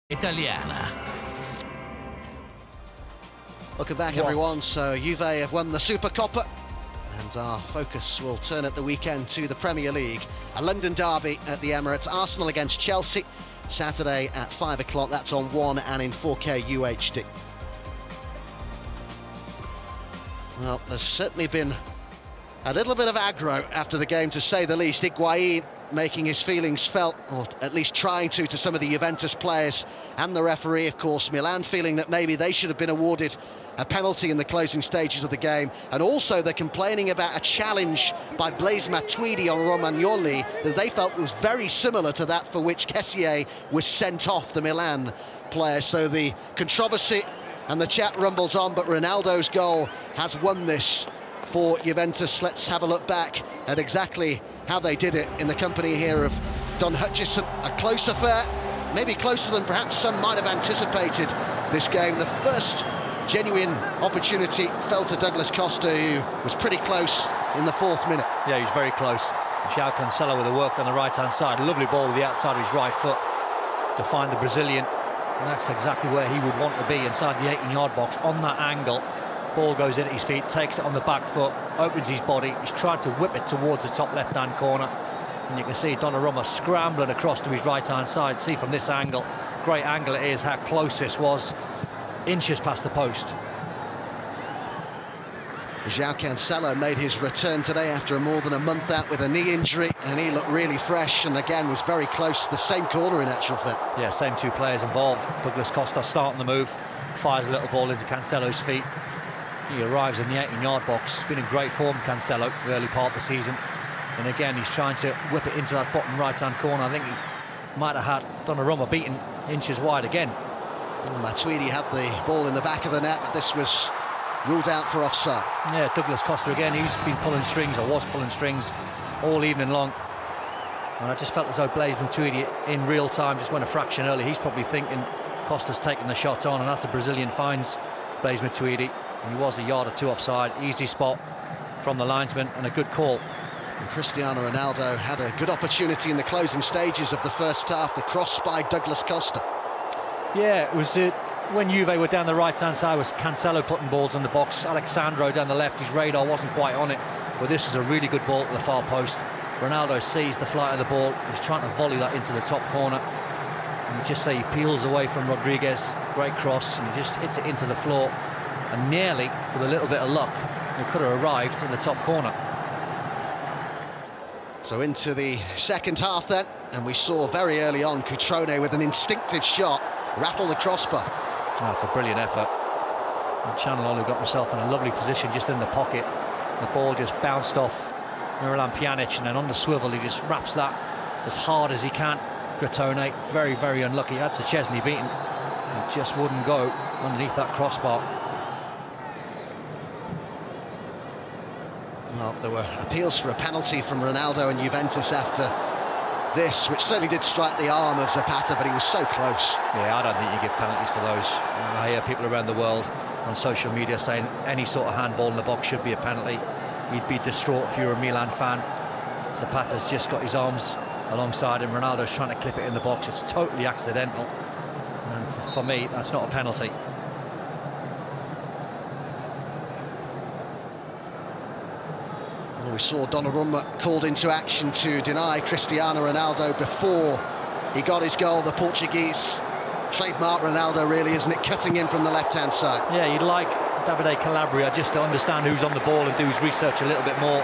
Italiana. Welcome back, everyone. So Juve have won the Supercoppa, and our focus will turn at the weekend to the Premier League. A London derby at the Emirates. Arsenal against Chelsea, Saturday at 5 o'clock. That's on 1 and in 4K UHD. Well, there's certainly been a little bit of aggro after the game, to say the least. Higuain making his feelings felt, or at least trying to some of the Juventus players and the referee, of course. Milan feeling that maybe they should have been awarded a penalty in the closing stages of the game, and also they're complaining about a challenge by Blaise Matuidi on Romagnoli that they felt was very similar to that for which Kessié was sent off, the Milan player. So the controversy and the chat rumbles on, but Ronaldo's goal has won this for Juventus. Let's have a look back at exactly how they did it in the company here of Don Hutchison. A close affair, maybe closer than perhaps some might have anticipated this game. The first genuine opportunity fell to Douglas Costa, who was pretty close in the 4th minute. Yeah, he was very close. João Cancelo with the work on the right-hand side. Lovely ball with the outside of his right foot to find the Brazilian. And that's exactly where he would want to be, inside the 18-yard box on that angle. Ball goes in at his feet, takes it on the back foot, opens his body. He's tried to whip it towards the top left-hand corner, and you can see Donnarumma scrambling across to his right-hand side. See from this angle, great angle it is, how close this was, inches past the post. João Cancelo made his return today after more than a month out with a knee injury, and he looked really fresh, and again was very close to the same corner in actual fact. Yeah, same two players involved. Douglas Costa starting the move, fires a little ball into Cancelo's feet. He arrives in the 18-yard box. Been in great form, Cancelo, the early part of the season. And again, he's trying to whip it into that bottom right-hand corner. I think he might have had Donnarumma beaten inches wide again. Well, Matuidi had the ball in the back of the net, but this was ruled out for offside. Yeah, Douglas Costa again, he's been pulling strings, or was pulling strings, all evening long. And I just felt as though Blaise Matuidi, in real time, just went a fraction early. He's probably thinking Costa's taking the shot on, and that's the Brazilian finds Blaise Matuidi. He was a yard or two offside. Easy spot from the linesman and a good call. And Cristiano Ronaldo had a good opportunity in the closing stages of the first half. The cross by Douglas Costa. Yeah, it was when Juve were down the right-hand side, was Cancelo putting balls in the box. Alexandro down the left, his radar wasn't quite on it. But this was a really good ball to the far post. Ronaldo sees the flight of the ball. He's trying to volley that into the top corner. And you just say he peels away from Rodriguez. Great cross, and he just hits it into the floor. And nearly, with a little bit of luck, he could have arrived in the top corner. So into the second half then, and we saw very early on Cutrone with an instinctive shot rattle the crossbar. Oh, it's a brilliant effort. And Calhanoglu got himself in a lovely position just in the pocket. The ball just bounced off Milan Pjanic, and then on the swivel he just wraps that as hard as he can. Cutrone, very, very unlucky. Had to Chesney beaten. It just wouldn't go underneath that crossbar. Well, there were appeals for a penalty from Ronaldo and Juventus after this, which certainly did strike the arm of Zapata, but he was so close. Yeah, I don't think you give penalties for those. I hear people around the world on social media saying any sort of handball in the box should be a penalty. You'd be distraught if you were a Milan fan. Zapata's just got his arms alongside him. Ronaldo's trying to clip it in the box. It's totally accidental. And for me, that's not a penalty. We saw Donnarumma called into action to deny Cristiano Ronaldo before he got his goal. The Portuguese trademark Ronaldo, really, isn't it? Cutting in from the left-hand side. Yeah, you'd like Davide Calabria just to understand who's on the ball and do his research a little bit more.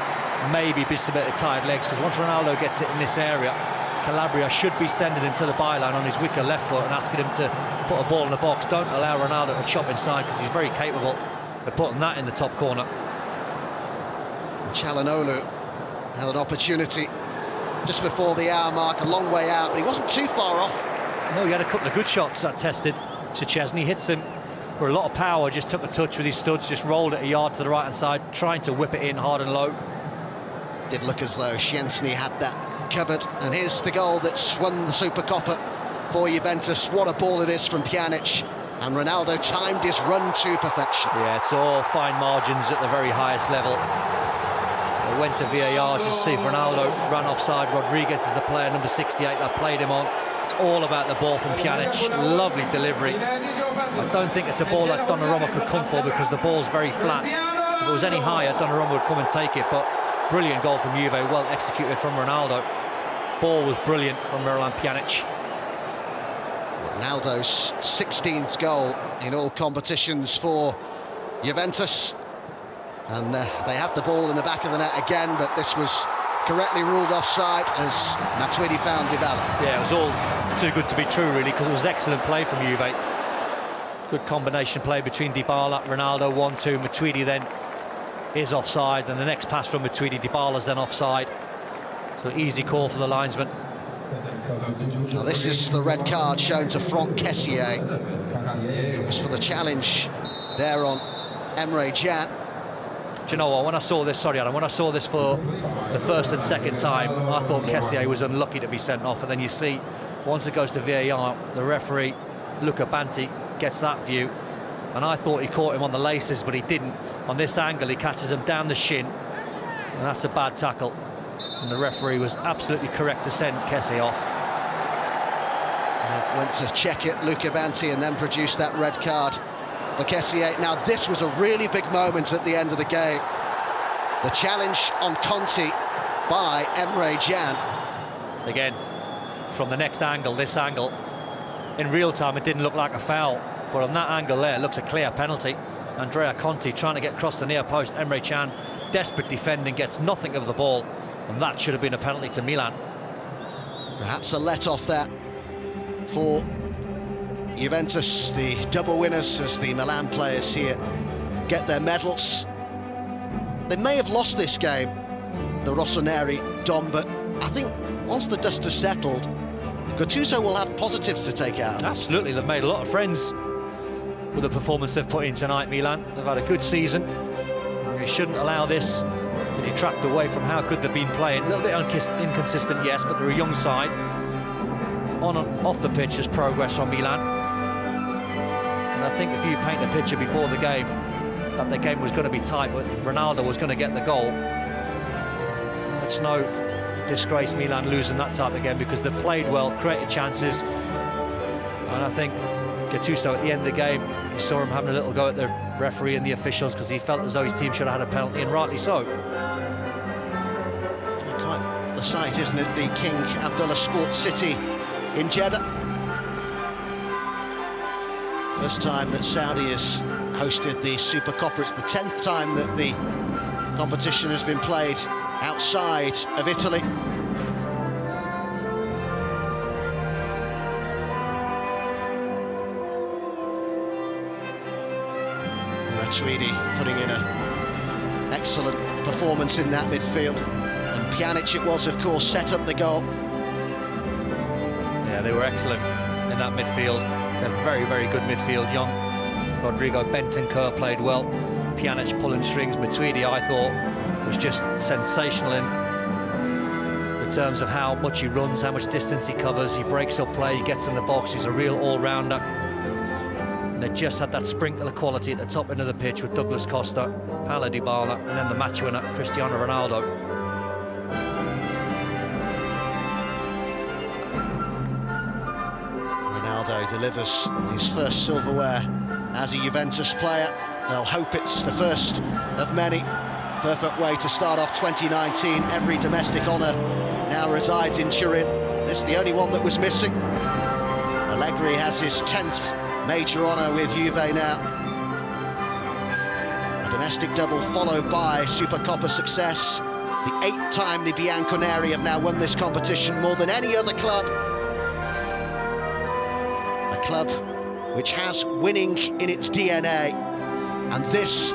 Maybe be a bit of tired legs, because once Ronaldo gets it in this area, Calabria should be sending him to the byline on his weaker left foot and asking him to put a ball in the box. Don't allow Ronaldo to chop inside, because he's very capable of putting that in the top corner. Calhanoglu had an opportunity just before the hour mark, a long way out, but he wasn't too far off. No, he had a couple of good shots that tested. Chesney hits him for a lot of power, just took a touch with his studs, just rolled it a yard to the right-hand side, trying to whip it in hard and low. Did look as though Szczęsny had that covered, and here's the goal that's won the Supercoppa for Juventus. What a ball it is from Pjanic, and Ronaldo timed his run to perfection. Yeah, it's all fine margins at the very highest level. They went to VAR to see if Ronaldo ran offside. Rodriguez is the player, number 68, that played him on. It's all about the ball from Pjanic. Lovely delivery. I don't think it's a ball that Donnarumma could come for because the ball's very flat. If it was any higher, Donnarumma would come and take it, but brilliant goal from Juve, well executed from Ronaldo. Ball was brilliant from Milan Pjanic. Ronaldo's 16th goal in all competitions for Juventus. And they had the ball in the back of the net again, but this was correctly ruled offside as Matuidi found Dybala. Yeah, it was all too good to be true, really, because it was excellent play from Juve. Good combination play between Dybala, Ronaldo, 1-2. Matuidi then is offside, and the next pass from Matuidi, Dybala's then offside. So easy call for the linesman. Now this is the red card shown to Franck Kessié. It was for the challenge there on Emre Can. Do you know what, when I saw this, sorry Adam, when I saw this for the first and second time, I thought Kessié was unlucky to be sent off, and then you see, once it goes to VAR, the referee, Luca Banti, gets that view, and I thought he caught him on the laces, but he didn't. On this angle, he catches him down the shin, and that's a bad tackle, and the referee was absolutely correct to send Kessié off. Went to check it, Luca Banti, and then produced that red card for Kessié. Now this was a really big moment at the end of the game. The challenge on Conti by Emre Can. Again, from the next angle, this angle, in real time it didn't look like a foul, but on that angle there it looks a clear penalty. Andrea Conti trying to get across the near post, Emre Can desperate defending, gets nothing of the ball, and that should have been a penalty to Milan. Perhaps a let-off there for Juventus, the double winners, as the Milan players here get their medals. They may have lost this game, the Rossoneri, Dom, but I think once the dust has settled, Gattuso will have positives to take out. Absolutely, they've made a lot of friends with the performance they've put in tonight, Milan. They've had a good season. We shouldn't allow this to detract away from how good they've been playing. A little bit inconsistent, yes, but they're a young side. On and off the pitch has progress from Milan. And I think if you paint a picture before the game that the game was going to be tight, but Ronaldo was going to get the goal, it's no disgrace Milan losing that type of game, because they've played well, created chances, and I think Gattuso at the end of the game, you saw him having a little go at the referee and the officials because he felt as though his team should have had a penalty, and rightly so. Quite the sight, isn't it? The King Abdullah Sports City in Jeddah. First time that Saudi has hosted the Supercoppa. It's the 10th time that the competition has been played outside of Italy. Matuidi putting in an excellent performance in that midfield, and Pjanic, it was, of course, set up the goal. Yeah, they were excellent in that midfield. It's a very, very good midfield. Young Rodrigo Bentancur played well. Pjanic pulling strings. Matuidi, I thought, was just sensational in terms of how much he runs, how much distance he covers. He breaks up play, he gets in the box. He's a real all-rounder. And they just had that sprinkle of quality at the top end of the pitch with Douglas Costa, Paulo Dybala, and then the match winner, Cristiano Ronaldo. Ronaldo delivers his first silverware as a Juventus player. They'll hope it's the first of many. Perfect way to start off 2019. Every domestic honour now resides in Turin. This is the only one that was missing. Allegri has his 10th major honour with Juve now. A domestic double followed by Supercoppa success. The 8th time the Bianconeri have now won this competition, more than any other club. A club which has winning in its DNA. And this,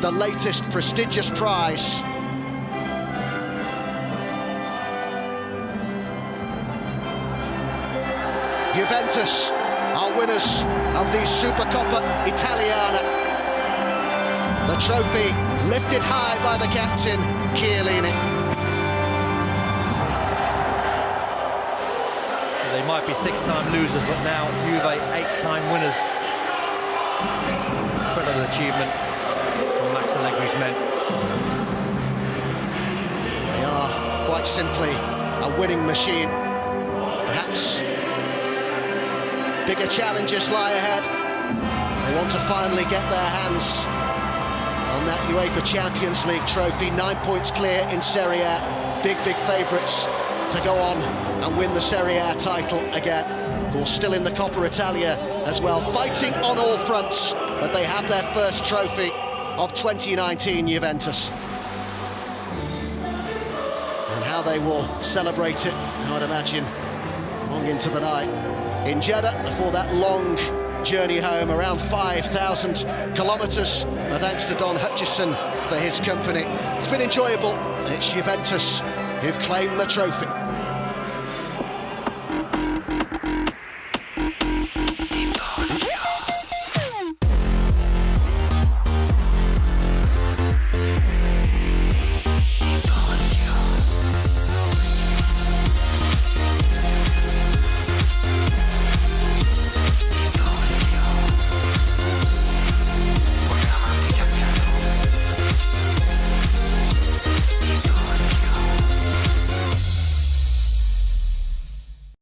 the latest prestigious prize. Juventus are winners of the Supercoppa Italiana. The trophy lifted high by the captain, Chiellini. They might be 6-time losers, but now Juve 8-time winners. Incredible achievement from Max Allegri's men. They are quite simply a winning machine. Perhaps bigger challenges lie ahead. They want to finally get their hands on that UEFA Champions League trophy. 9 points clear in Serie A. Big favourites to go on and win the Serie A title again. Or still in the Coppa Italia as well, fighting on all fronts, but they have their first trophy of 2019 Juventus. And how they will celebrate it, I would imagine, long into the night in Jeddah before that long journey home, around 5,000 kilometres. Thanks to Don Hutchison for his company. It's been enjoyable. It's Juventus who've claimed the trophy.